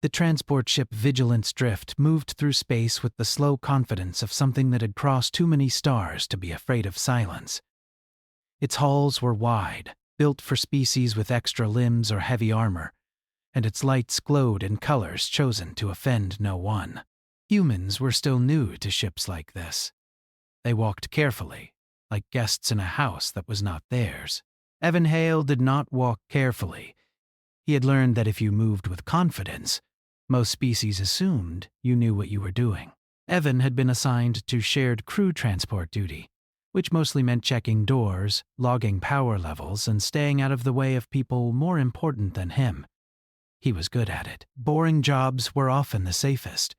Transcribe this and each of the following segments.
The transport ship Vigilance Drift moved through space with the slow confidence of something that had crossed too many stars to be afraid of silence. Its hulls were wide, built for species with extra limbs or heavy armor, and its lights glowed in colors chosen to offend no one. Humans were still new to ships like this. They walked carefully, like guests in a house that was not theirs. Evan Hale did not walk carefully. He had learned that if you moved with confidence, most species assumed you knew what you were doing. Evan had been assigned to shared crew transport duty, which mostly meant checking doors, logging power levels, and staying out of the way of people more important than him. He was good at it. Boring jobs were often the safest.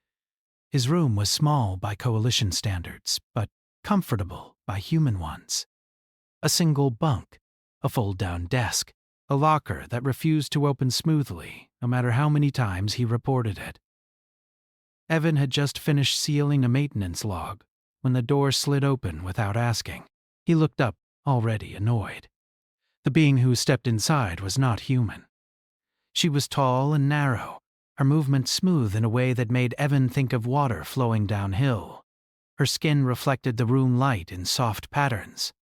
His room was small by Coalition standards, but comfortable by human ones. A single bunk, a fold-down desk, a locker that refused to open smoothly, no matter how many times he reported it. Evan had just finished sealing a maintenance log when the door slid open without asking. He looked up, already annoyed. The being who stepped inside was not human. She was tall and narrow, her movements smooth in a way that made Evan think of water flowing downhill. Her skin reflected the room light in soft patterns,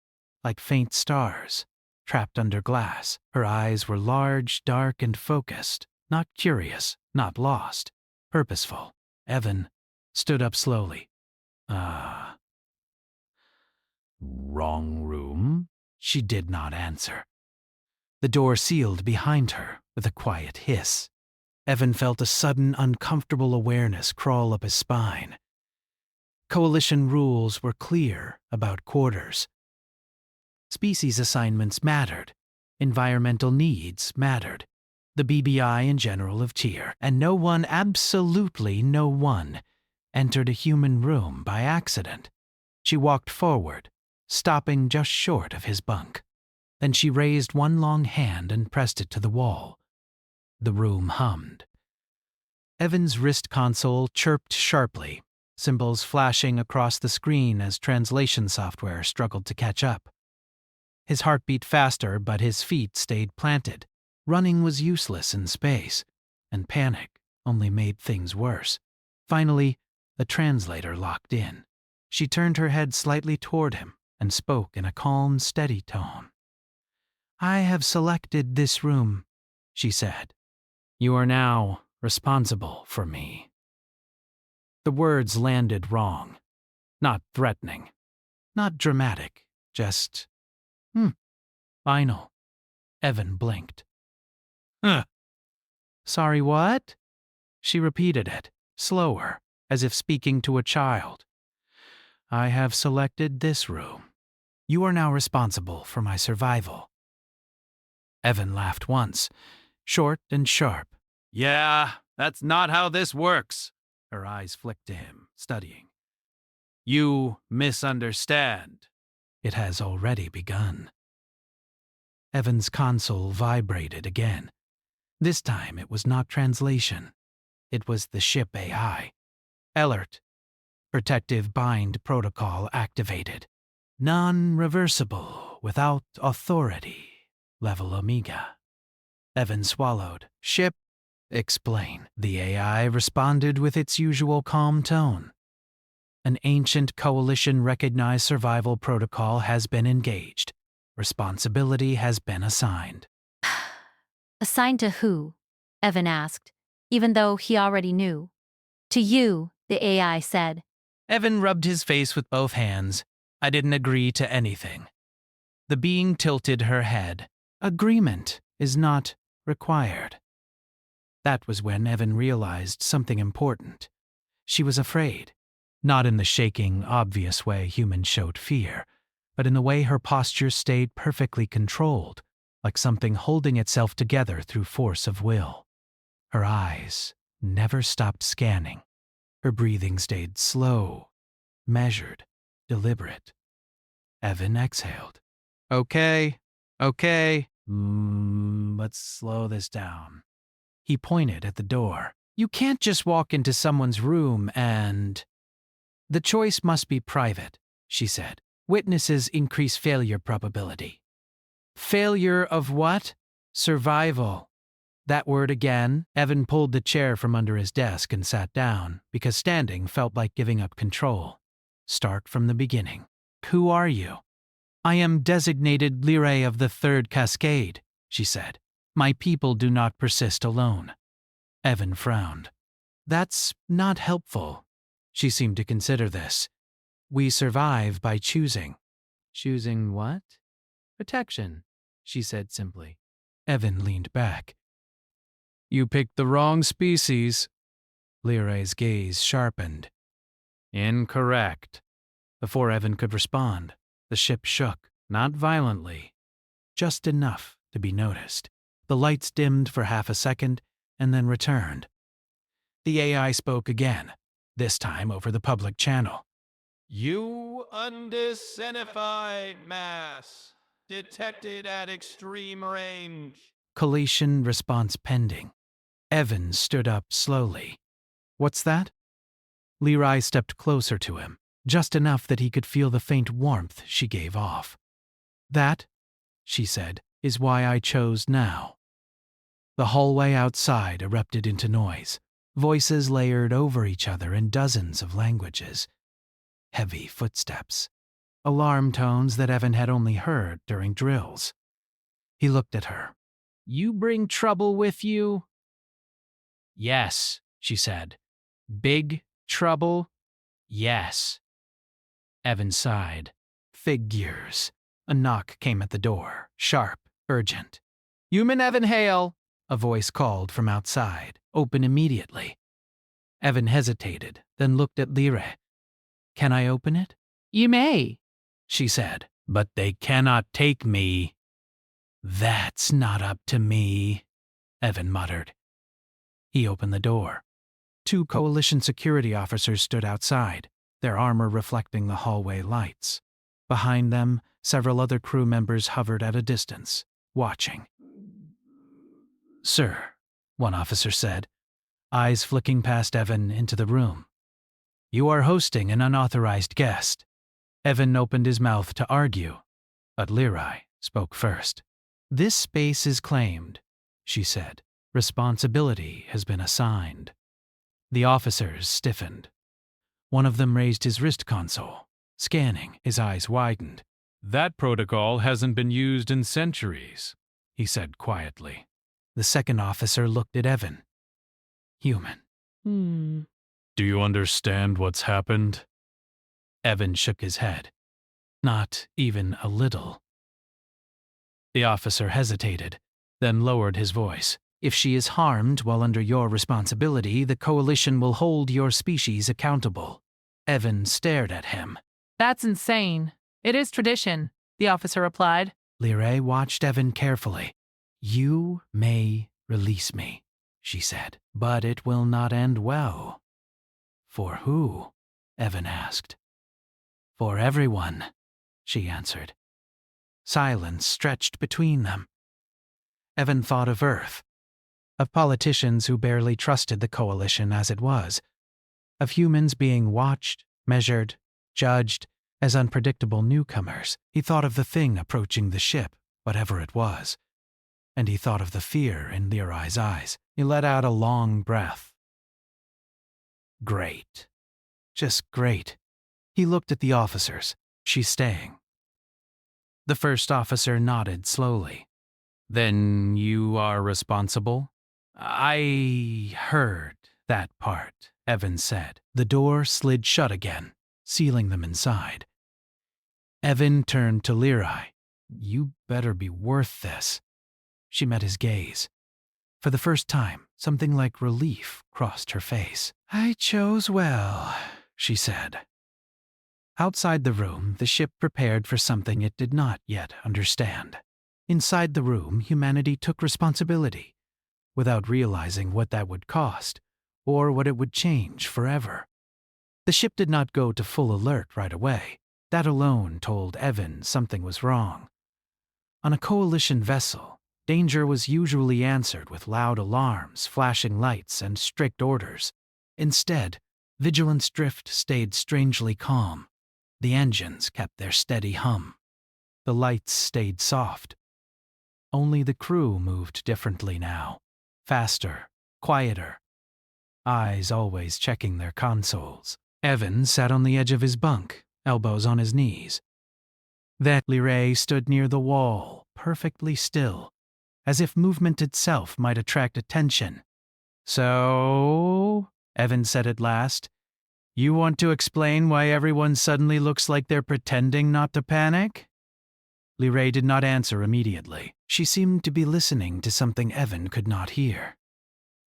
like faint stars, trapped under glass. Her eyes were large, dark, and focused, not curious, not lost, purposeful. Evan stood up slowly. Wrong room? She did not answer. The door sealed behind her with a quiet hiss. Evan felt a sudden, uncomfortable awareness crawl up his spine. Coalition rules were clear about quarters. Species assignments mattered. Environmental needs mattered. The BBI in general of cheer, and no one, absolutely no one, entered a human room by accident. She walked forward, stopping just short of his bunk. Then she raised one long hand and pressed it to the wall. The room hummed. Evan's wrist console chirped sharply, symbols flashing across the screen as translation software struggled to catch up. His heart beat faster, but his feet stayed planted. Running was useless in space, and panic only made things worse. Finally, the translator locked in. She turned her head slightly toward him and spoke in a calm, steady tone. "I have selected this room," she said. "You are now responsible for me." The words landed wrong. Not threatening. Not dramatic. Just, final. Evan blinked. Sorry, what? She repeated it, slower, as if speaking to a child. "I have selected this room. You are now responsible for my survival." Evan laughed once, short and sharp. "Yeah, that's not how this works." Her eyes flicked to him, studying. "You misunderstand. It has already begun." Evan's console vibrated again. This time it was not translation. It was the ship AI. Alert. Protective bind protocol activated. Non-reversible, without authority. Level Omega. Evan swallowed. "Ship, explain." The AI responded with its usual calm tone. "An ancient Coalition-recognized survival protocol has been engaged. Responsibility has been assigned." Assigned to who? Evan asked, even though he already knew. "To you," the AI said. Evan rubbed his face with both hands. "I didn't agree to anything." The being tilted her head. "Agreement is not required." That was when Evan realized something important. She was afraid. Not in the shaking, obvious way humans showed fear, but in the way her posture stayed perfectly controlled, like something holding itself together through force of will. Her eyes never stopped scanning. Her breathing stayed slow, measured, deliberate. Evan exhaled. Okay, let's slow this down." He pointed at the door. "You can't just walk into someone's room and—" "The choice must be private," she said. "Witnesses increase failure probability." "Failure of what?" "Survival." That word again. Evan pulled the chair from under his desk and sat down, because standing felt like giving up control. Start from the beginning. Who are you? I am designated Lyrae of the Third Cascade, she said. My people do not persist alone. Evan frowned. That's not helpful. She seemed to consider this. We survive by choosing. Choosing what? Protection, she said simply. Evan leaned back. You picked the wrong species. Lyrae's gaze sharpened. Incorrect. Before Evan could respond, the ship shook, not violently, just enough to be noticed. The lights dimmed for half a second and then returned. The AI spoke again, this time over the public channel. You undiscernified mass, detected at extreme range. Collation response pending. Evan stood up slowly. What's that? Lyrae stepped closer to him, just enough that he could feel the faint warmth she gave off. That, she said, is why I chose now. The hallway outside erupted into noise. Voices layered over each other in dozens of languages. Heavy footsteps. Alarm tones that Evan had only heard during drills. He looked at her. You bring trouble with you? Yes, she said. Big trouble? Yes. Evan sighed. Figures. A knock came at the door, sharp, urgent. Human Evan Hale, a voice called from outside, open immediately. Evan hesitated, then looked at Lyrae. Can I open it? You may, she said, but they cannot take me. That's not up to me, Evan muttered. He opened the door. 2 Coalition security officers stood outside, their armor reflecting the hallway lights. Behind them, several other crew members hovered at a distance, watching. Sir, one officer said, eyes flicking past Evan into the room. You are hosting an unauthorized guest. Evan opened his mouth to argue, but Lyrae spoke first. This space is claimed, she said. Responsibility has been assigned. The officers stiffened. One of them raised his wrist console, scanning, his eyes widened. That protocol hasn't been used in centuries, he said quietly. The second officer looked at Evan. Human. Do you understand what's happened? Evan shook his head. Not even a little. The officer hesitated, then lowered his voice. If she is harmed while under your responsibility, the Coalition will hold your species accountable. Evan stared at him. That's insane. It is tradition, the officer replied. Lyrae watched Evan carefully. You may release me, she said, but it will not end well. For who? Evan asked. For everyone, she answered. Silence stretched between them. Evan thought of Earth, of politicians who barely trusted the Coalition as it was, of humans being watched, measured, judged as unpredictable newcomers. He thought of the thing approaching the ship, whatever it was, and he thought of the fear in Lyrae's eyes. He let out a long breath. Great. Just great. He looked at the officers. She's staying. The first officer nodded slowly. Then you are responsible? I heard that part, Evan said. The door slid shut again, sealing them inside. Evan turned to Lyrae. You better be worth this. She met his gaze. For the first time, something like relief crossed her face. I chose well, she said. Outside the room, the ship prepared for something it did not yet understand. Inside the room, humanity took responsibility, without realizing what that would cost, or what it would change forever. The ship did not go to full alert right away. That alone told Evan something was wrong. On a Coalition vessel, danger was usually answered with loud alarms, flashing lights, and strict orders. Instead, Vigilance Drift stayed strangely calm. The engines kept their steady hum. The lights stayed soft. Only the crew moved differently now, faster, quieter, eyes always checking their consoles. Evan sat on the edge of his bunk, elbows on his knees. Then Lyrae stood near the wall, perfectly still, as if movement itself might attract attention. "So," Evan said at last, "you want to explain why everyone suddenly looks like they're pretending not to panic?" Lyrae did not answer immediately. She seemed to be listening to something Evan could not hear.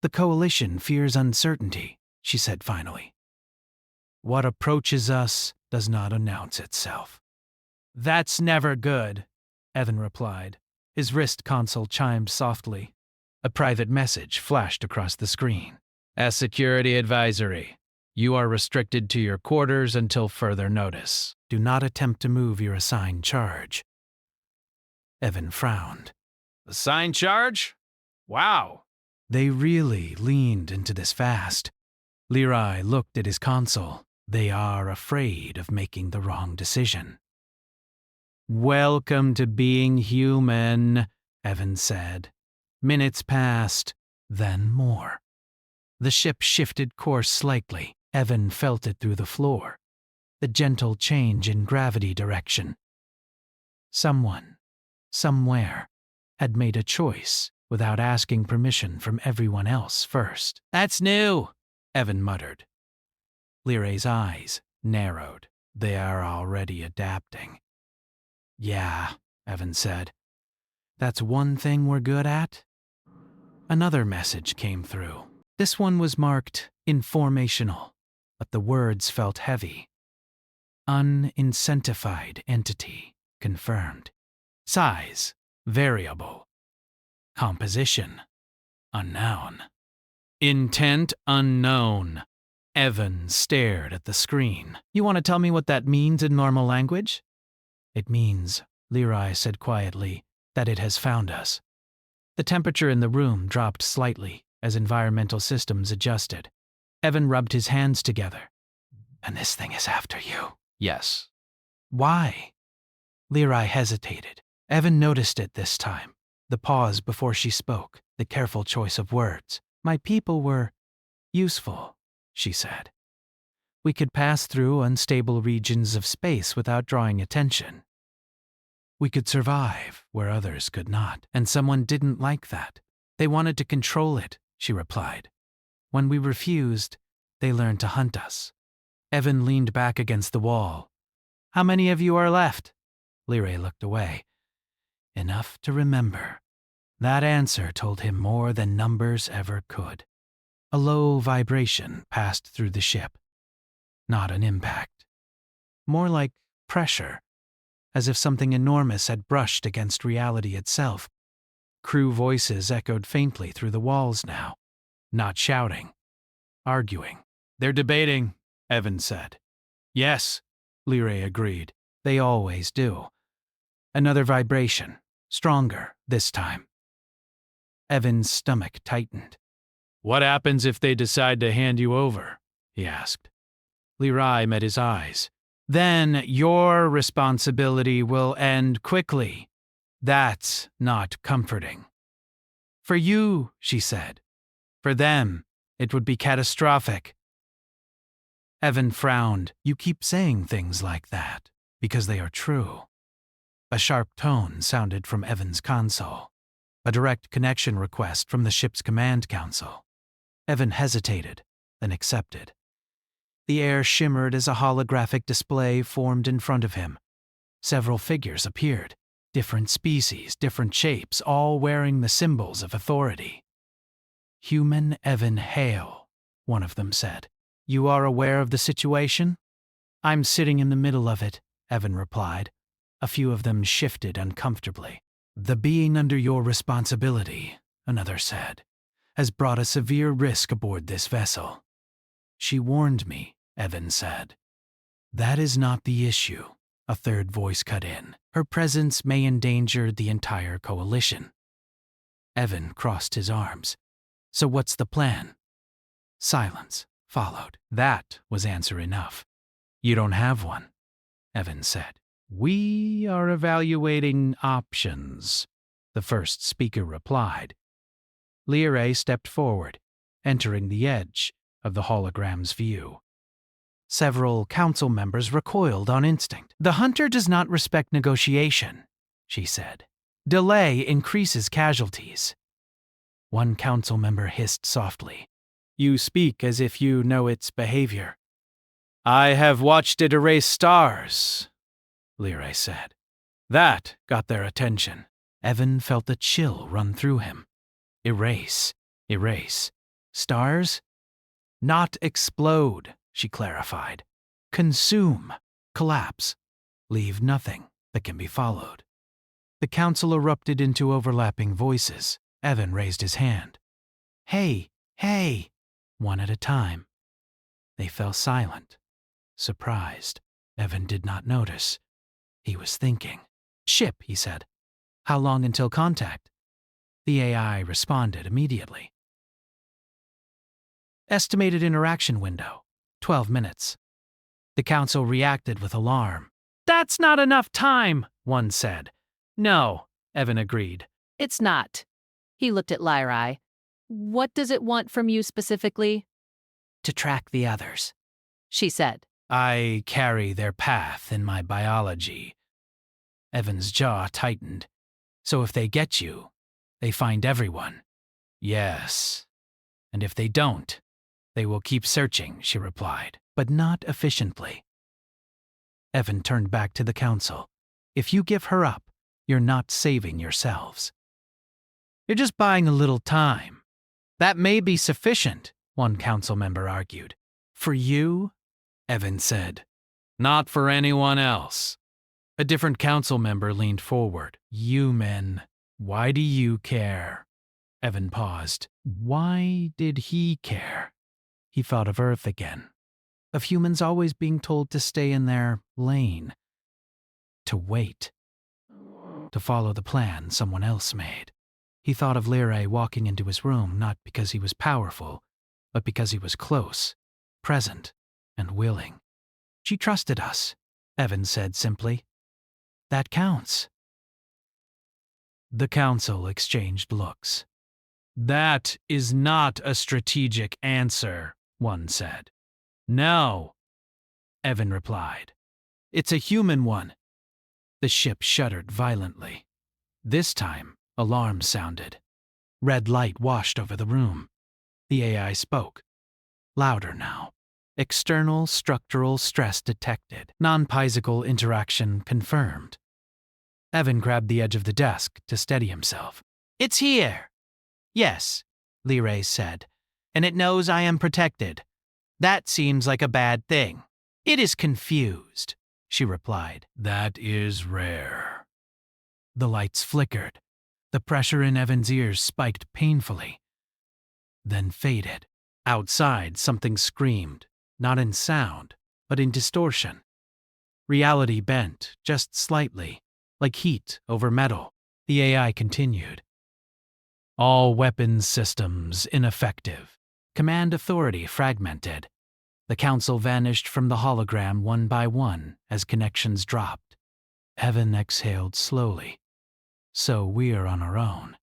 "The Coalition fears uncertainty," she said finally. "What approaches us does not announce itself." "That's never good," Evan replied. His wrist console chimed softly. A private message flashed across the screen. "As security advisory, you are restricted to your quarters until further notice. Do not attempt to move your assigned charge." Evan frowned. "Assigned charge? Wow." They really leaned into this fast. Lyrae looked at his console. They are afraid of making the wrong decision. "Welcome to being human," Evan said. Minutes passed, then more. The ship shifted course slightly. Evan felt it through the floor. The gentle change in gravity direction. Someone, somewhere, had made a choice without asking permission from everyone else first. "That's new," Evan muttered. Lyrae's eyes narrowed. "They are already adapting." "Yeah," Evan said. "That's one thing we're good at." Another message came through. This one was marked informational, but the words felt heavy. "Unincentivied entity confirmed. Size variable. Composition unknown. Intent unknown." Evan stared at the screen. "You want to tell me what that means in normal language?" "It means," Lyrae said quietly, "that it has found us." The temperature in the room dropped slightly as environmental systems adjusted. Evan rubbed his hands together. "And this thing is after you?" "Yes." "Why?" Lyrae hesitated. Evan noticed it this time. The pause before she spoke, the careful choice of words. "My people were useful," she said. "We could pass through unstable regions of space without drawing attention. We could survive where others could not, and someone didn't like that. They wanted to control it," she replied. "When we refused, they learned to hunt us." Evan leaned back against the wall. "How many of you are left?" Lyrae looked away. "Enough to remember." That answer told him more than numbers ever could. A low vibration passed through the ship. Not an impact. More like pressure, as if something enormous had brushed against reality itself. Crew voices echoed faintly through the walls now. Not shouting. Arguing. "They're debating," Evan said. "Yes," Lyrae agreed. "They always do." Another vibration. Stronger this time. Evan's stomach tightened. "What happens if they decide to hand you over?" he asked. Lyrae met his eyes. "Then your responsibility will end quickly. That's not comforting." "For you," she said. "For them, it would be catastrophic." Evan frowned. "You keep saying things like that because they are true." A sharp tone sounded from Evan's console. A direct connection request from the ship's command council. Evan hesitated, then accepted. The air shimmered as a holographic display formed in front of him. Several figures appeared, different species, different shapes, all wearing the symbols of authority. "Human Evan Hale," one of them said. "You are aware of the situation?" "I'm sitting in the middle of it," Evan replied. A few of them shifted uncomfortably. "The being under your responsibility," another said, "has brought a severe risk aboard this vessel." "She warned me," Evan said. "That is not the issue," a third voice cut in. "Her presence may endanger the entire coalition." Evan crossed his arms. "So what's the plan?" Silence followed. That was answer enough. "You don't have one," Evan said. "We are evaluating options," the first speaker replied. Liray stepped forward, entering the edge of the hologram's view. Several council members recoiled on instinct. "The hunter does not respect negotiation," she said. "Delay increases casualties." One council member hissed softly. "You speak as if you know its behavior." "I have watched it erase stars," Liray said. That got their attention. Evan felt a chill run through him. Erase. Erase. Stars? Not explode, she clarified. Consume. Collapse. Leave nothing that can be followed. The council erupted into overlapping voices. Evan raised his hand. "Hey, hey," one at a time. They fell silent, surprised. Evan did not notice. He was thinking. "Ship," he said. "How long until contact?" The AI responded immediately. Estimated interaction window, 12 minutes. The council reacted with alarm. "That's not enough time," one said. "No," Evan agreed. It's not. He looked at Lirai. What does it want from you specifically? "To track the others," She said. "I carry their path in my biology." Evan's jaw tightened. "So if they get you, they find everyone." "Yes. And if they don't, they will keep searching," she replied, "but not efficiently." Evan turned back to the council. "If you give her up, you're not saving yourselves. You're just buying a little time." "That may be sufficient," one council member argued. "For you?" Evan said. "Not for anyone else." A different council member leaned forward. "You men, why do you care?" Evan paused. Why did he care? He thought of Earth again. Of humans always being told to stay in their lane. To wait. To follow the plan someone else made. He thought of Liray walking into his room not because he was powerful, but because he was close, present, and willing. "She trusted us," Evan said simply. "That counts." The council exchanged looks. "That is not a strategic answer," one said. "No," Evan replied. "It's a human one." The ship shuddered violently. This time, alarms sounded. Red light washed over the room. The AI spoke. Louder now. "External structural stress detected. Non-physical interaction confirmed." Evan grabbed the edge of the desk to steady himself. "It's here." "Yes," Liray said, "and it knows I am protected. That seems like a bad thing." "It is confused," she replied. "That is rare." The lights flickered. The pressure in Evan's ears spiked painfully, then faded. Outside, something screamed, not in sound, but in distortion. Reality bent, just slightly, like heat over metal. The AI continued. "All weapons systems ineffective. Command authority fragmented." The council vanished from the hologram one by one as connections dropped. Evan exhaled slowly. "So we're on our own."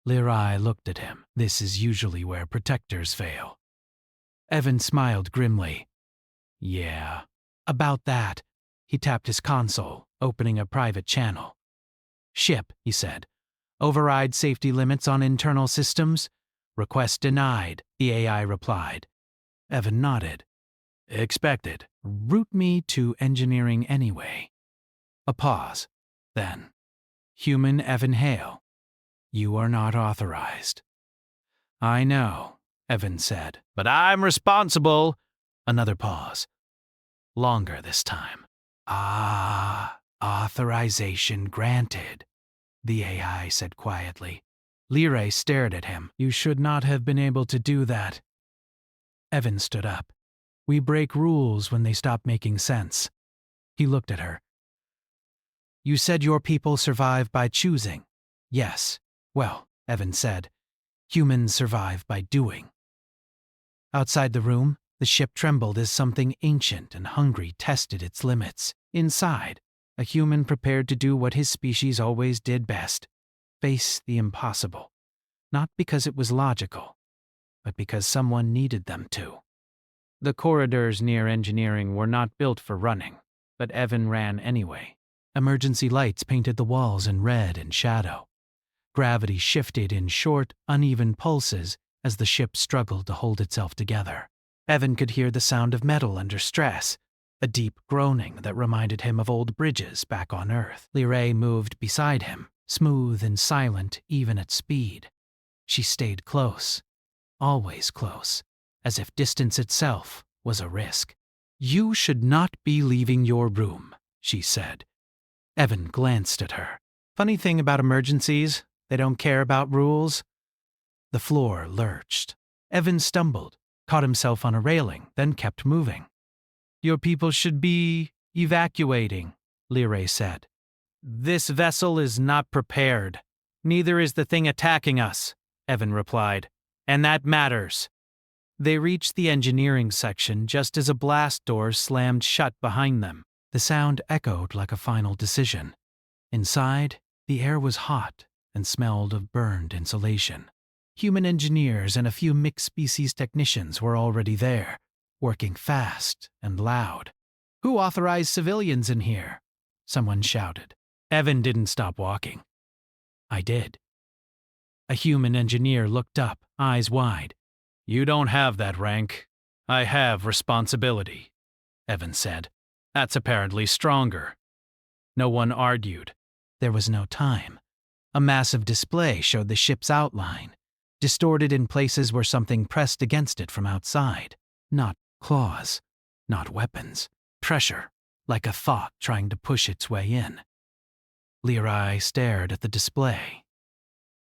Liray looked at him. "This is usually where protectors fail." Evan smiled grimly. "Yeah." "About that." He tapped his console, opening a private channel. "Ship," he said. "Override safety limits on internal systems?" "Request denied," the AI replied. Evan nodded. "Expected." "Route me to engineering anyway." A pause. Then, "Human Evan Hale, you are not authorized." "I know," Evan said, "but I'm responsible." Another pause. Longer this time. Authorization granted," the AI said quietly. Liray stared at him. "You should not have been able to do that." Evan stood up. "We break rules when they stop making sense." He looked at her. "You said your people survive by choosing." "Yes. Well," Evan said, "humans survive by doing." Outside the room, the ship trembled as something ancient and hungry tested its limits. Inside, a human prepared to do what his species always did best: face the impossible. not because it was logical, but because someone needed them to. The corridors near engineering were not built for running, but Evan ran anyway. Emergency lights painted the walls in red and shadow. Gravity shifted in short, uneven pulses as the ship struggled to hold itself together. Evan could hear the sound of metal under stress, a deep groaning that reminded him of old bridges back on Earth. Lyrae moved beside him, smooth and silent even at speed. She stayed close, always close, as if distance itself was a risk. "You should not be leaving your room," she said. Evan glanced at her. "Funny thing about emergencies, they don't care about rules." The floor lurched. Evan stumbled, caught himself on a railing, then kept moving. "Your people should be evacuating," Lyrae said. "This vessel is not prepared. Neither is the thing attacking us," Evan replied. "And that matters." They reached the engineering section just as a blast door slammed shut behind them. The sound echoed like a final decision. Inside, the air was hot and smelled of burned insulation. Human engineers and a few mixed-species technicians were already there, working fast and loud. "Who authorized civilians in here?" someone shouted. Evan didn't stop walking. "I did." A human engineer looked up, eyes wide. "You don't have that rank. I have responsibility," Evan said. "That's apparently stronger." No one argued. There was no time. A massive display showed the ship's outline, distorted in places where something pressed against it from outside. Not claws, not weapons. Pressure, like a thought trying to push its way in. Lyrae stared at the display.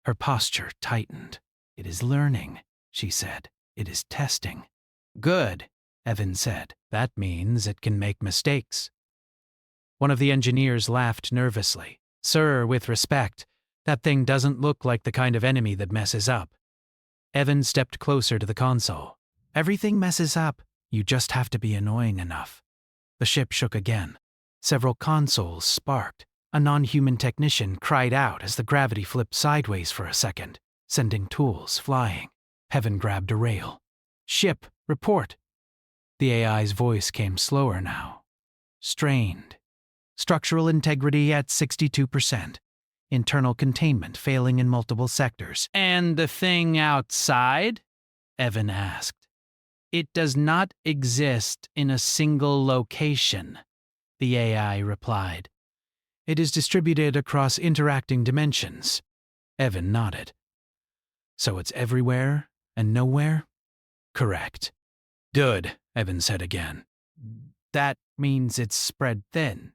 Her posture tightened. "It is learning," she said. "It is testing." "Good," Evan said. "That means it can make mistakes." One of the engineers laughed nervously. "Sir, with respect, that thing doesn't look like the kind of enemy that messes up." Evan stepped closer to the console. "Everything messes up. You just have to be annoying enough." The ship shook again. Several consoles sparked. A non-human technician cried out as the gravity flipped sideways for a second, sending tools flying. Evan grabbed a rail. "Ship, report." The AI's voice came slower now. Strained. Structural integrity at 62%. Internal containment failing in multiple sectors. "And the thing outside?" Evan asked. "It does not exist in a single location," the AI replied. "It is distributed across interacting dimensions." Evan nodded. "So it's everywhere and nowhere?" "Correct." "Good," Evan said again. "That means it's spread thin."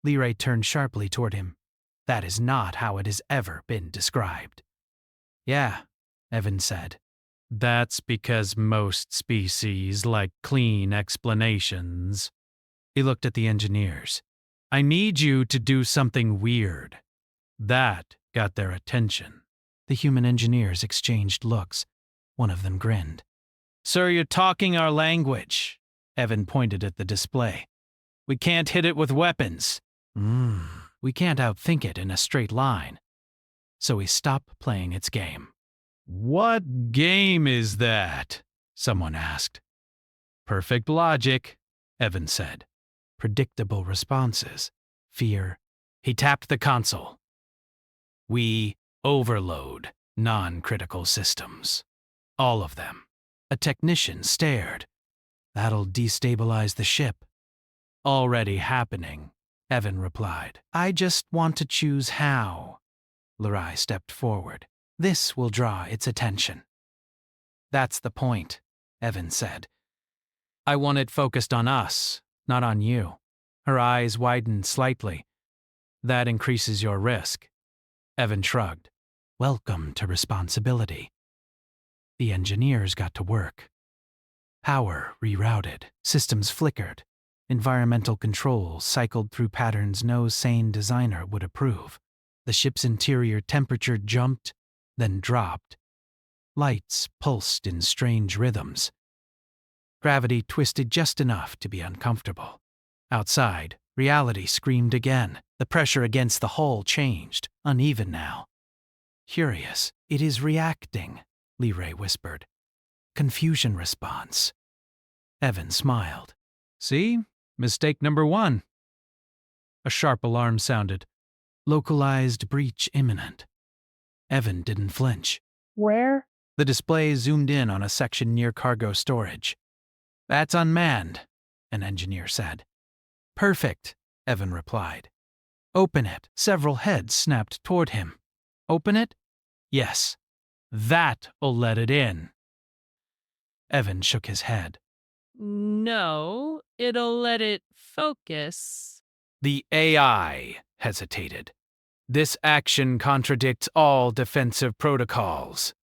Lyrae turned sharply toward him. "That is not how it has ever been described." "Yeah," Evan said. "That's because most species like clean explanations." He looked at the engineers. "I need you to do something weird." That got their attention. The human engineers exchanged looks. One of them grinned. "Sir, you're talking our language." Evan pointed at the display. "We can't hit it with weapons." We can't outthink it in a straight line." So we stopped playing its game. "What game is that?" someone asked. "Perfect logic," Evan said. Predictable responses. Fear. He tapped the console. "We overload non-critical systems. All of them." A technician stared. "That'll destabilize the ship." "Already happening," Evan replied. "I just want to choose how." Lyrae stepped forward. "This will draw its attention." "That's the point," Evan said. "I want it focused on us, not on you." Her eyes widened slightly. "That increases your risk." Evan shrugged. "Welcome to responsibility." The engineers got to work. Power rerouted. Systems flickered. Environmental controls cycled through patterns no sane designer would approve. The ship's interior temperature jumped, then dropped. Lights pulsed in strange rhythms. Gravity twisted just enough to be uncomfortable. Outside, reality screamed again. The pressure against the hull changed, uneven now. Curious, It is reacting, Leray whispered. Confusion response. Evan smiled. See? Mistake number 1. A sharp alarm sounded. Localized breach imminent. Evan didn't flinch. Where? The display zoomed in on a section near cargo storage. That's unmanned, an engineer said. Perfect, Evan replied. Open it. Several heads snapped toward him. Open it? Yes. That'll let it in. Evan shook his head. No, it'll let it focus. The AI hesitated. This action contradicts all defensive protocols.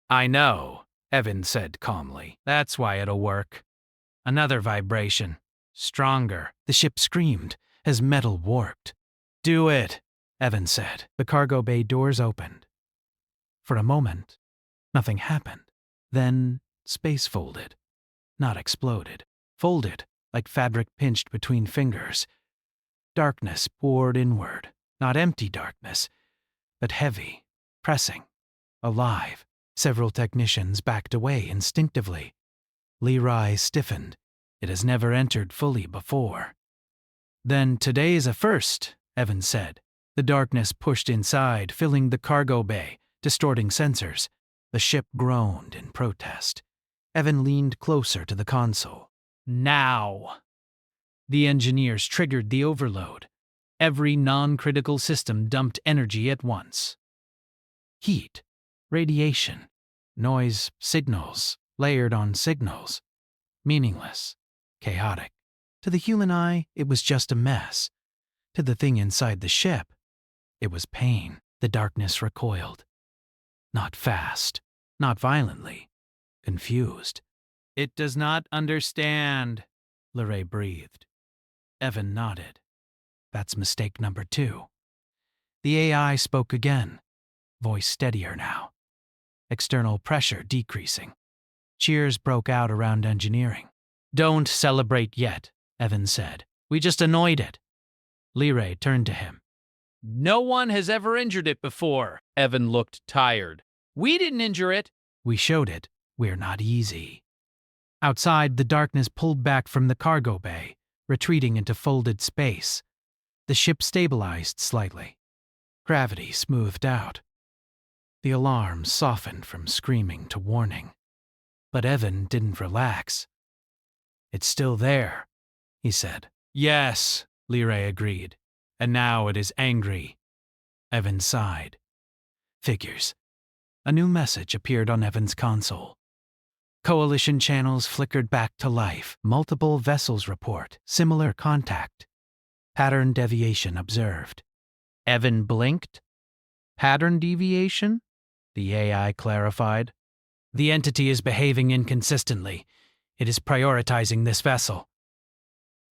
I know, Evan said calmly. That's why it'll work. Another vibration. Stronger. The ship screamed as metal warped. Do it, Evan said. The cargo bay doors opened. For a moment, nothing happened. Then space folded. Not exploded. Folded, like fabric pinched between fingers. Darkness poured inward. Not empty darkness, but heavy, pressing, alive. Several technicians backed away instinctively. Leray stiffened. It has never entered fully before. Then today's a first, Evan said. The darkness pushed inside, filling the cargo bay, distorting sensors. The ship groaned in protest. Evan leaned closer to the console. Now! The engineers triggered the overload. Every non-critical system dumped energy at once. Heat, radiation, noise, signals, layered on signals. Meaningless, chaotic. To the human eye, it was just a mess. To the thing inside the ship, it was pain. The darkness recoiled. Not fast, not violently. Confused. It does not understand, Leray breathed. Evan nodded. That's mistake number 2. The AI spoke again, voice steadier now. External pressure decreasing. Cheers broke out around engineering. Don't celebrate yet, Evan said. We just annoyed it. Leray turned to him. No one has ever injured it before. Evan looked tired. We didn't injure it. We showed it. We're not easy. Outside, the darkness pulled back from the cargo bay, retreating into folded space. The ship stabilized slightly. Gravity smoothed out. The alarm softened from screaming to warning. But Evan didn't relax. It's still there, he said. Yes, Leray agreed. And now it is angry. Evan sighed. Figures. A new message appeared on Evan's console. Coalition channels flickered back to life. Multiple vessels report. Similar contact. Pattern deviation observed. Evan blinked. Pattern deviation? The AI clarified. The entity is behaving inconsistently. It is prioritizing this vessel.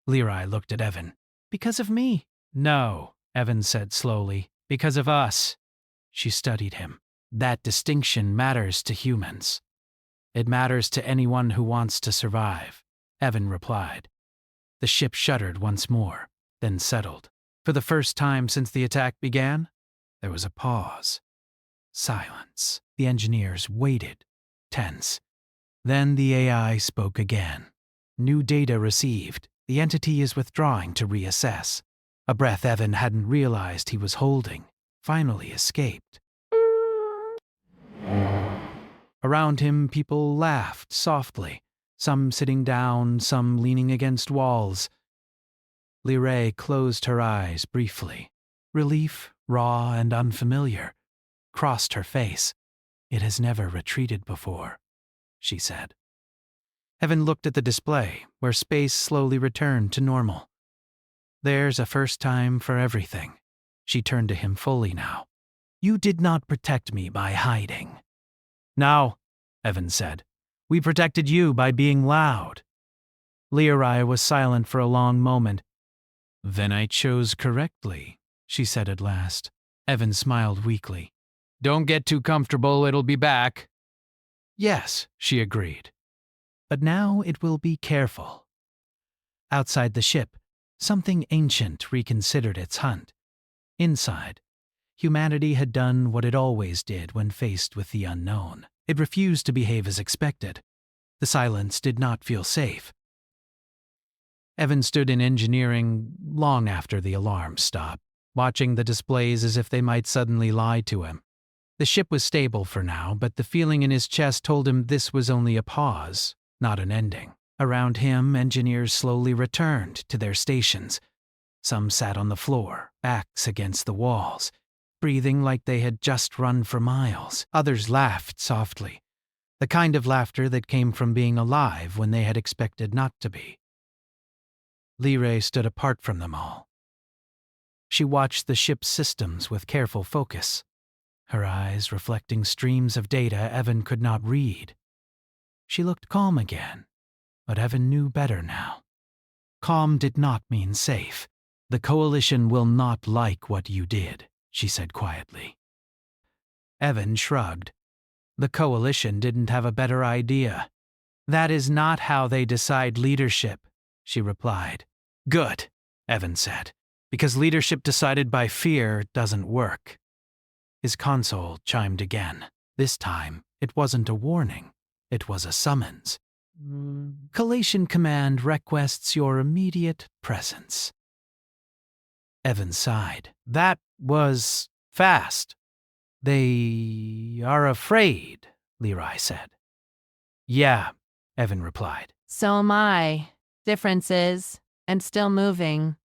Leray looked at Evan. Because of me? No, Evan said slowly. Because of us. She studied him. That distinction matters to humans. It matters to anyone who wants to survive, Evan replied. The ship shuddered once more, then settled. For the first time since the attack began, there was a pause. Silence. The engineers waited, tense. Then the AI spoke again. New data received. The entity is withdrawing to reassess. A breath Evan hadn't realized he was holding finally escaped. Around him, people laughed softly, some sitting down, some leaning against walls. Leray closed her eyes briefly. Relief, raw and unfamiliar, crossed her face. It has never retreated before, she said. Evan looked at the display, where space slowly returned to normal. There's a first time for everything. She turned to him fully now. You did not protect me by hiding. No, Evan said. We protected you by being loud. Leray was silent for a long moment. Then I chose correctly, she said at last. Evan smiled weakly. Don't get too comfortable, it'll be back. Yes, she agreed. But now it will be careful. Outside the ship, something ancient reconsidered its hunt. Inside, Humanity had done what it always did when faced with the unknown. It refused to behave as expected. The silence did not feel safe. Evan stood in engineering long after the alarm stopped, watching the displays as if they might suddenly lie to him. The ship was stable for now, but the feeling in his chest told him this was only a pause, not an ending. Around him, engineers slowly returned to their stations. Some sat on the floor, backs against the walls, breathing like they had just run for miles. Others laughed softly, the kind of laughter that came from being alive when they had expected not to be. Lyrae stood apart from them all. She watched the ship's systems with careful focus, her eyes reflecting streams of data Evan could not read. She looked calm again, but Evan knew better now. Calm did not mean safe. "The Coalition will not like what you did," she said quietly. Evan shrugged. The Coalition didn't have a better idea. "That is not how they decide leadership," she replied. "Good," Evan said, "because leadership decided by fear doesn't work." His console chimed again. This time, it wasn't a warning. It was a summons. "Collation Command requests your immediate presence." Evan sighed. "That was fast." "They are afraid," Lyrae said. "Yeah," Evan replied. So am I. Differences, and still moving.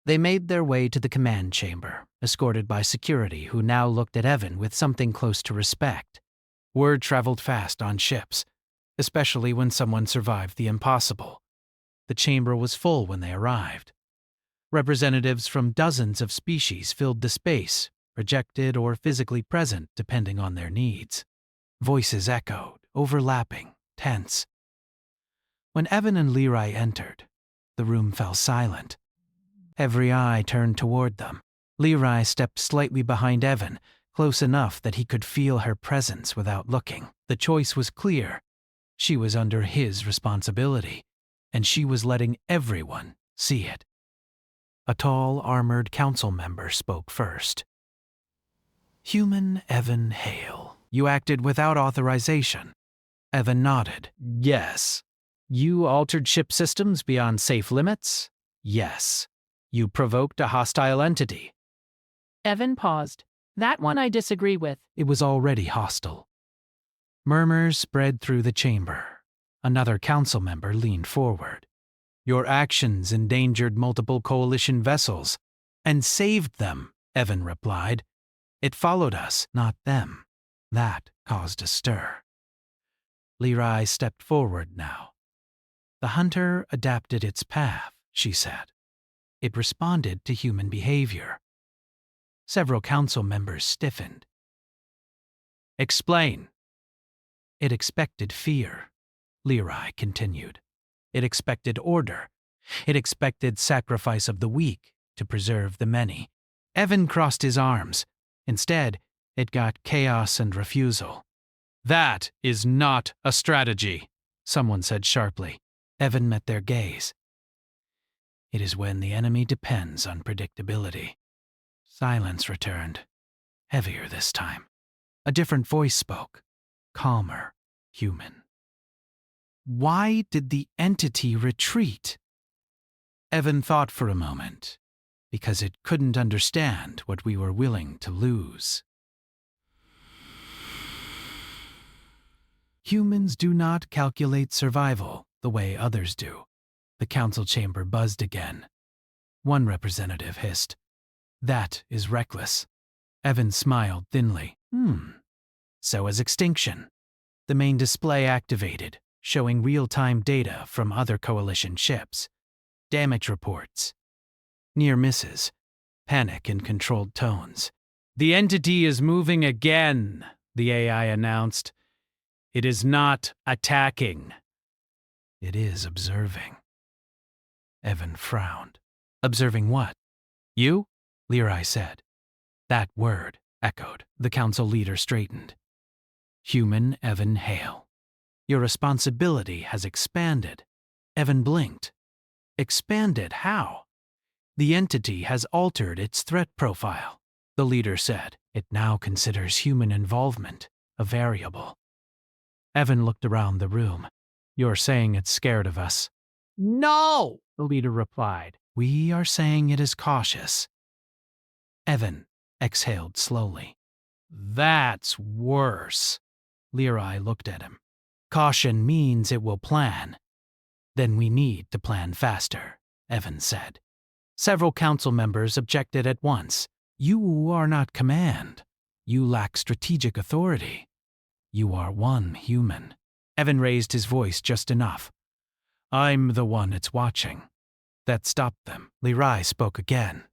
They made their way to the command chamber, escorted by security who now looked at Evan with something close to respect. Word traveled fast on ships, especially when someone survived the impossible. The chamber was full when they arrived. Representatives from dozens of species filled the space, projected or physically present depending on their needs. Voices echoed, overlapping, tense. When Evan and Lyrae entered, the room fell silent. Every eye turned toward them. Lyrae stepped slightly behind Evan, close enough that he could feel her presence without looking. The choice was clear. She was under his responsibility, and she was letting everyone see it. A tall, armored council member spoke first. "Human Evan Hale, you acted without authorization." Evan nodded. "Yes." "You altered ship systems beyond safe limits?" "Yes." "You provoked a hostile entity?" Evan paused. That one I disagree with. It was already hostile. Murmurs spread through the chamber. Another council member leaned forward. "Your actions endangered multiple Coalition vessels." "And saved them," Evan replied. "It followed us, not them." That caused a stir. Lyrae stepped forward now. "The hunter adapted its path," she said. "It responded to human behavior." Several council members stiffened. "Explain." "It expected fear," Lyrae continued. "It expected order. It expected sacrifice of the weak to preserve the many." Evan crossed his arms. Instead, it got chaos and refusal. "That is not a strategy," someone said sharply. Evan met their gaze. "It is when the enemy depends on predictability." Silence returned, heavier this time. A different voice spoke, calmer, human. "Why did the entity retreat?" Evan thought for a moment, "Because it couldn't understand what we were willing to lose." Humans do not calculate survival the way others do. The council chamber buzzed again. One representative hissed, "That is reckless." Evan smiled thinly. So is extinction." The main display activated, showing real-time data from other Coalition ships. Damage reports. Near misses. Panic in controlled tones. "The entity is moving again," the AI announced. "It is not attacking. It is observing." Evan frowned. "Observing what?" "You?" Lyrae said. That word echoed. The council leader straightened. "Human Evan Hale. Your responsibility has expanded." Evan blinked. "Expanded how?" "The entity has altered its threat profile," the leader said. It now considers human involvement a variable. Evan looked around the room. You're saying it's scared of us? No, the leader replied. We are saying it is cautious. Evan exhaled slowly. That's worse. Lerai looked at him. Caution means it will plan. Then we need to plan faster, Evan said. Several council members objected at once. You are not command. You lack strategic authority. You are one human. Evan raised his voice just enough. I'm the one it's watching. That stopped them. Lerai spoke again.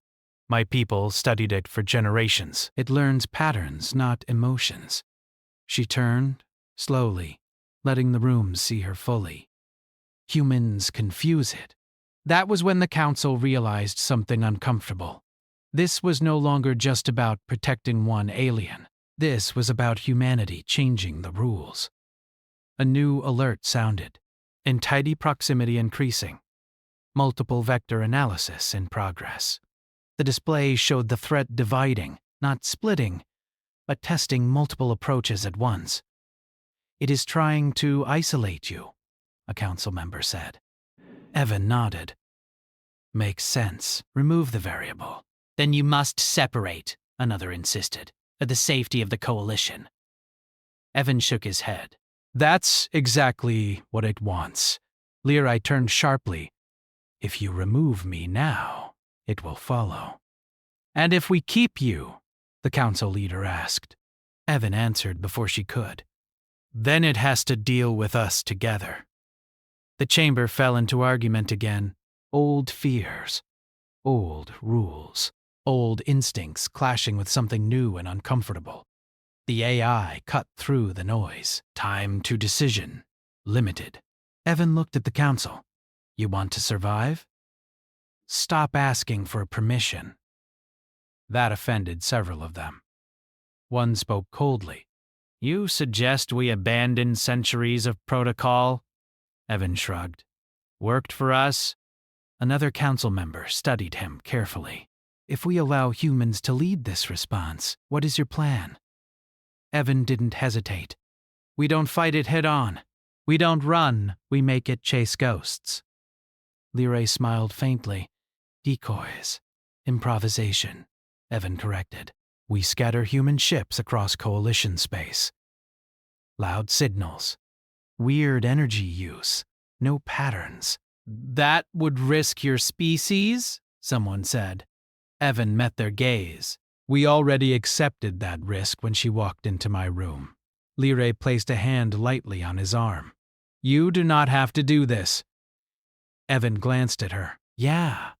My people studied it for generations. It learns patterns, not emotions. She turned, slowly, letting the room see her fully. Humans confuse it. That was when the council realized something uncomfortable. This was no longer just about protecting one alien. This was about humanity changing the rules. A new alert sounded. In tidy proximity increasing. Multiple vector analysis in progress. The display showed the threat dividing, not splitting, but testing multiple approaches at once. It is trying to isolate you, a council member said. Evan nodded. Makes sense. Remove the variable. Then you must separate, another insisted, for the safety of the coalition. Evan shook his head. That's exactly what it wants. Lerai turned sharply. If you remove me now, it will follow. And if we keep you? The council leader asked. Evan answered before she could. Then it has to deal with us together. The chamber fell into argument again. Old fears, old rules, old instincts clashing with something new and uncomfortable. The AI cut through the noise. Time to decision. Limited. Evan looked at the council. You want to survive? Stop asking for permission. That offended several of them. One spoke coldly. You suggest we abandon centuries of protocol? Evan shrugged. Worked for us? Another council member studied him carefully. If we allow humans to lead this response, what is your plan? Evan didn't hesitate. We don't fight it head on. We don't run, we make it chase ghosts. Leray smiled faintly. Decoys. Improvisation. Evan corrected. We scatter human ships across coalition space. Loud signals. Weird energy use. No patterns. That would risk your species? Someone said. Evan met their gaze. We already accepted that risk when she walked into my room. Leray placed a hand lightly on his arm. You do not have to do this. Evan glanced at her. Yeah,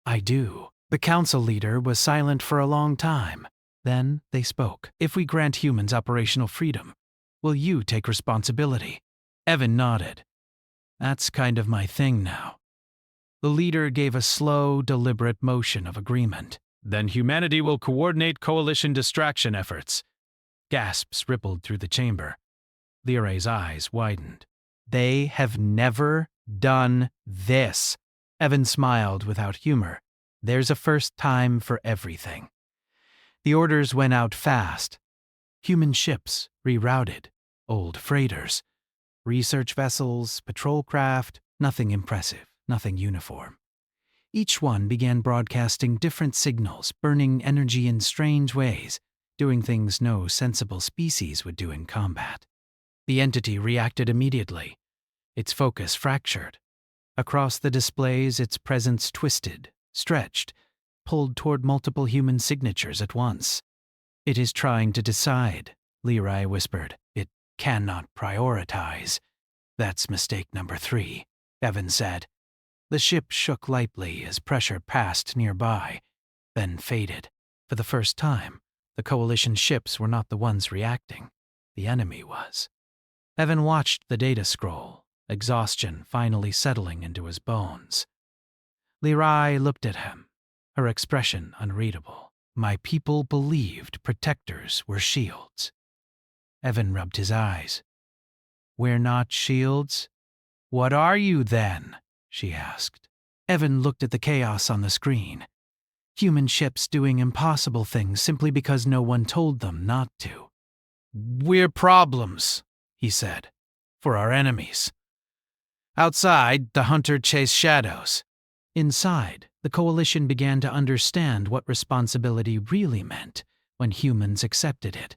I do. The council leader was silent for a long time. Then they spoke. If we grant humans operational freedom, will you take responsibility? Evan nodded. That's kind of my thing now. The leader gave a slow, deliberate motion of agreement. Then humanity will coordinate coalition distraction efforts. Gasps rippled through the chamber. Liray's eyes widened. They have never done this. Evan smiled without humor. There's a first time for everything. The orders went out fast. Human ships rerouted. Old freighters. Research vessels, patrol craft, nothing impressive, nothing uniform. Each one began broadcasting different signals, burning energy in strange ways, doing things no sensible species would do in combat. The entity reacted immediately. Its focus fractured. Across the displays, its presence twisted, stretched, pulled toward multiple human signatures at once. It is trying to decide, Lerai whispered. It cannot prioritize. That's mistake number 3, Evan said. The ship shook lightly as pressure passed nearby, then faded. For the first time, the coalition ships were not the ones reacting. The enemy was. Evan watched the data scroll, exhaustion finally settling into his bones. Lerai looked at him, her expression unreadable. My people believed protectors were shields. Evan rubbed his eyes. We're not shields? What are you then? She asked. Evan looked at the chaos on the screen. Human ships doing impossible things simply because no one told them not to. "We're problems," he said, "for our enemies." Outside, the hunter chased shadows. Inside, the coalition began to understand what responsibility really meant when humans accepted it.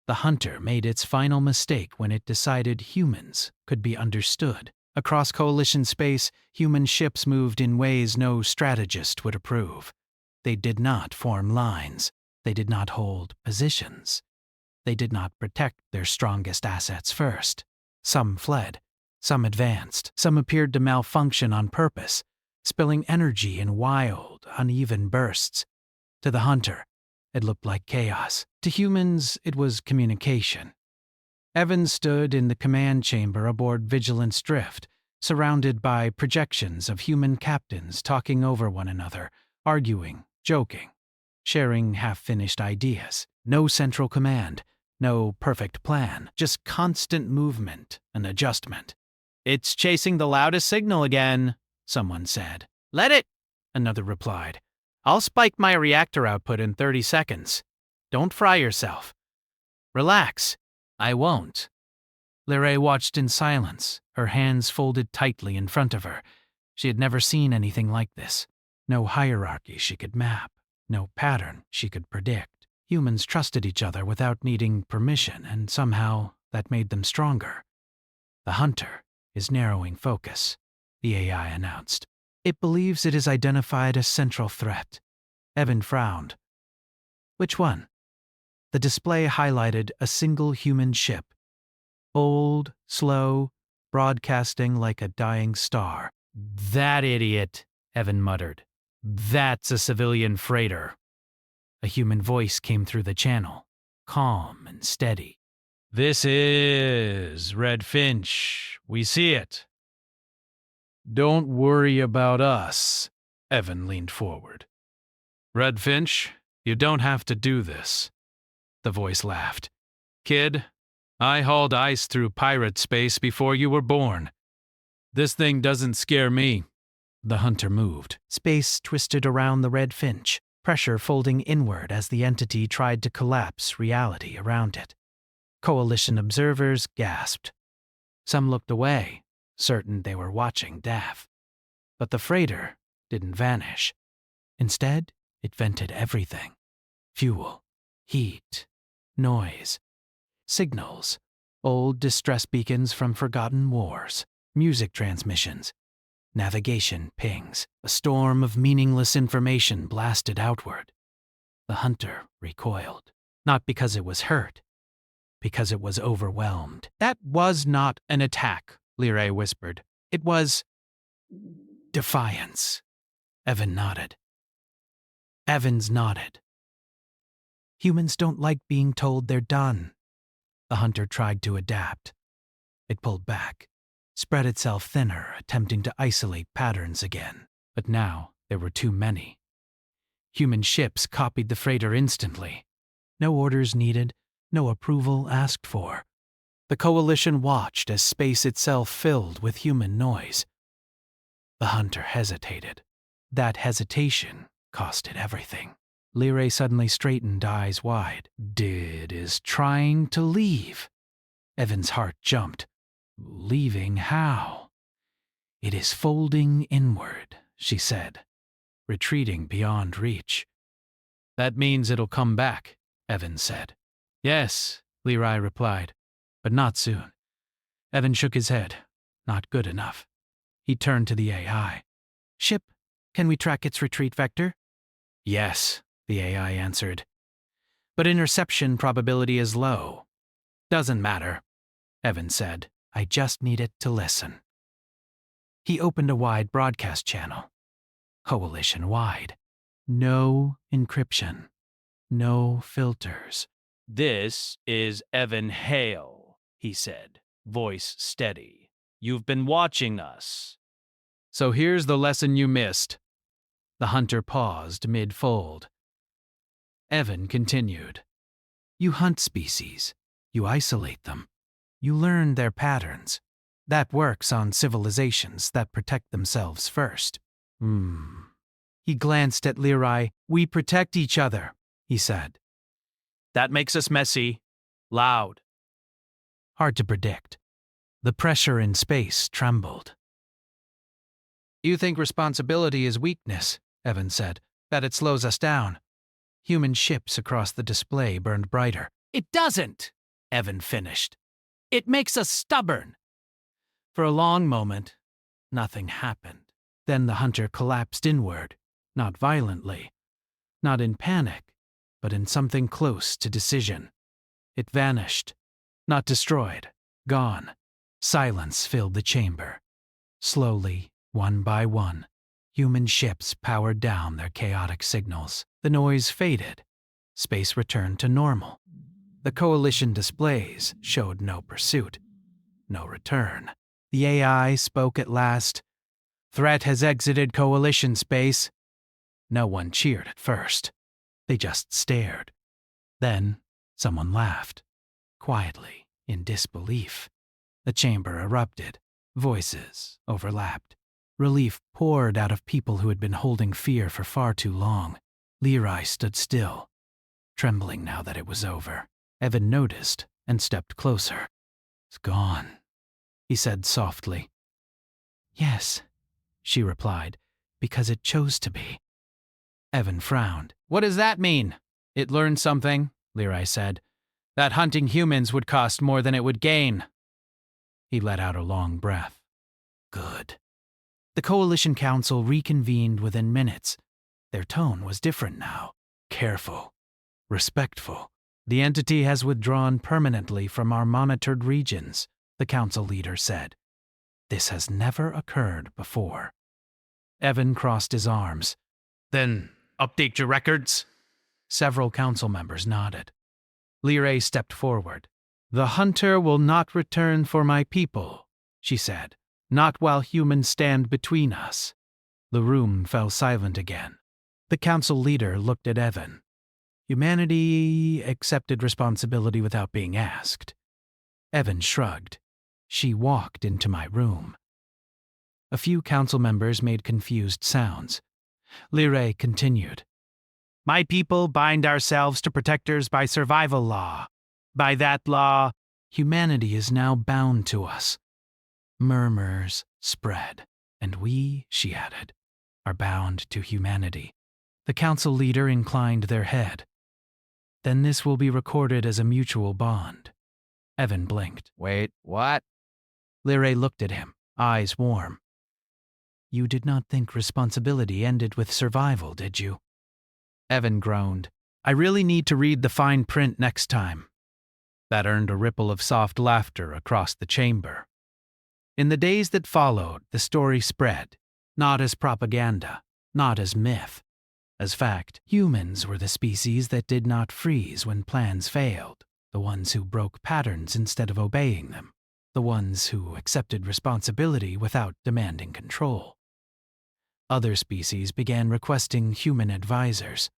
The hunter made its final mistake when it decided humans could be understood. Across coalition space, human ships moved in ways no strategist would approve. They did not form lines. They did not hold positions. They did not protect their strongest assets first. Some fled. Some advanced. Some appeared to malfunction on purpose, spilling energy in wild, uneven bursts. To the hunter, it looked like chaos. To humans, it was communication. Evan stood in the command chamber aboard Vigilance Drift, surrounded by projections of human captains talking over one another, arguing, joking, sharing half-finished ideas. No central command, no perfect plan, just constant movement and adjustment. "It's chasing the loudest signal again," someone said. "Let it," another replied. "I'll spike my reactor output in 30 seconds. Don't fry yourself." "Relax." "I won't." Lyrae watched in silence, her hands folded tightly in front of her. She had never seen anything like this. No hierarchy she could map, no pattern she could predict. Humans trusted each other without needing permission, and somehow that made them stronger. "The hunter is narrowing focus," the AI announced. "It believes it has identified a central threat." Evan frowned. "Which one?" The display highlighted a single human ship. Old, slow, broadcasting like a dying star. "That idiot," Evan muttered. "That's a civilian freighter." A human voice came through the channel, calm and steady. "This is Red Finch. We see it." "Don't worry about us," Evan leaned forward. "Red Finch, you don't have to do this." The voice laughed. "Kid, I hauled ice through pirate space before you were born. This thing doesn't scare me." The hunter moved. Space twisted around the Red Finch, pressure folding inward as the entity tried to collapse reality around it. Coalition observers gasped. Some looked away, certain they were watching death. But the freighter didn't vanish. Instead, it vented everything. Fuel, heat, noise, signals, old distress beacons from forgotten wars, music transmissions, navigation pings. A storm of meaningless information blasted outward. The hunter recoiled, not because it was hurt, because it was overwhelmed. "That was not an attack," Lyrae whispered. "It was defiance." Evans nodded. "Humans don't like being told they're done." The hunter tried to adapt. It pulled back, spread itself thinner, attempting to isolate patterns again. But now there were too many. Human ships copied the freighter instantly. No orders needed, no approval asked for. The coalition watched as space itself filled with human noise. The hunter hesitated. That hesitation cost it everything. Lyrae suddenly straightened, eyes wide. "Did is trying to leave." Evan's heart jumped. "Leaving how?" "It is folding inward," she said, retreating beyond reach. "That means it'll come back," Evan said. "Yes," Lyrae replied, "but not soon." Evan shook his head. Not good enough. He turned to the AI. "Ship, can we track its retreat vector?" "Yes," the AI answered. "But interception probability is low." "Doesn't matter," Evan said. "I just need it to listen." He opened a wide broadcast channel. Coalition-wide. No encryption. No filters. "This is Evan Hale," he said, voice steady. "You've been watching us. So here's the lesson you missed." The hunter paused mid-fold. Evan continued. "You hunt species. You isolate them. You learn their patterns. That works on civilizations that protect themselves first. He glanced at Leroy. "We protect each other," he said. That makes us messy. Loud. Hard to predict. The pressure in space trembled. "You think responsibility is weakness," Evan said, "that it slows us down." Human ships across the display burned brighter. "It doesn't," Evan finished. "It makes us stubborn." For a long moment, nothing happened. Then the hunter collapsed inward, not violently, not in panic, but in something close to decision. It vanished, not destroyed, gone. Silence filled the chamber. Slowly, one by one, human ships powered down their chaotic signals. The noise faded. Space returned to normal. The coalition displays showed no pursuit, no return. The AI spoke at last. "Threat has exited coalition space." No one cheered at first. They just stared. Then someone laughed, quietly, in disbelief. The chamber erupted. Voices overlapped. Relief poured out of people who had been holding fear for far too long. Leroy stood still, trembling now that it was over. Evan noticed and stepped closer. "It's gone," he said softly. "Yes," she replied, "because it chose to be." Evan frowned. "What does that mean?" "It learned something," Leroy said. "That hunting humans would cost more than it would gain." He let out a long breath. Good. The Coalition Council reconvened within minutes. Their tone was different now. Careful. Respectful. "The entity has withdrawn permanently from our monitored regions," the council leader said. "This has never occurred before." Evan crossed his arms. "Then update your records?" Several council members nodded. Leroy stepped forward. "The hunter will not return for my people," she said. "Not while humans stand between us." The room fell silent again. The council leader looked at Evan. "Humanity accepted responsibility without being asked." Evan shrugged. "She walked into my room." A few council members made confused sounds. Leroy continued. "My people bind ourselves to protectors by survival law. By that law, humanity is now bound to us." Murmurs spread. "And we," she added, "are bound to humanity." The council leader inclined their head. "Then this will be recorded as a mutual bond." Evan blinked. Wait, what? Leroy looked at him, eyes warm. "You did not think responsibility ended with survival, did you?" Evan groaned. "I really need to read the fine print next time." That earned a ripple of soft laughter across the chamber. In the days that followed, the story spread, not as propaganda, not as myth. As fact, humans were the species that did not freeze when plans failed, the ones who broke patterns instead of obeying them, the ones who accepted responsibility without demanding control. Other species began requesting human advisors.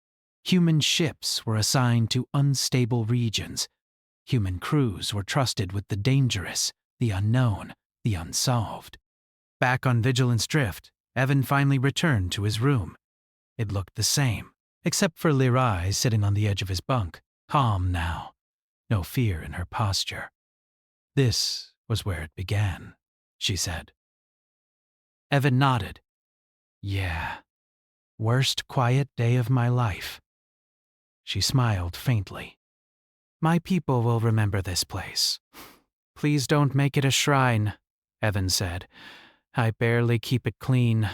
Human ships were assigned to unstable regions. Human crews were trusted with the dangerous, the unknown, the unsolved. Back on Vigilance Drift, Evan finally returned to his room. It looked the same, except for Leroy sitting on the edge of his bunk, calm now, no fear in her posture. "This was where it began," she said. Evan nodded. "Yeah. Worst quiet day of my life." She smiled faintly. "My people will remember this place. Please don't make it a shrine," Evan said. "I barely keep it clean."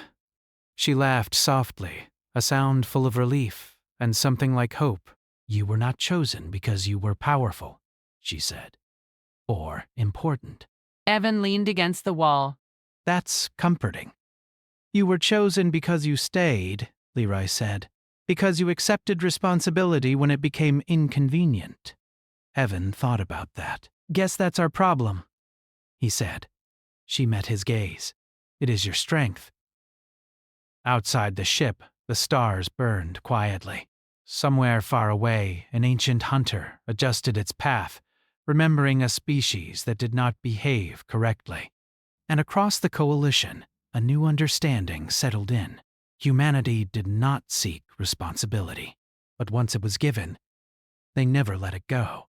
She laughed softly, a sound full of relief and something like hope. "You were not chosen because you were powerful," she said, "or important." Evan leaned against the wall. "That's comforting." "You were chosen because you stayed," Leroy said, "because you accepted responsibility when it became inconvenient." Evan thought about that. "Guess that's our problem," he said. She met his gaze. "It is your strength." Outside the ship, the stars burned quietly. Somewhere far away, an ancient hunter adjusted its path, remembering a species that did not behave correctly. And across the coalition, a new understanding settled in. Humanity did not seek responsibility, but once it was given, they never let it go.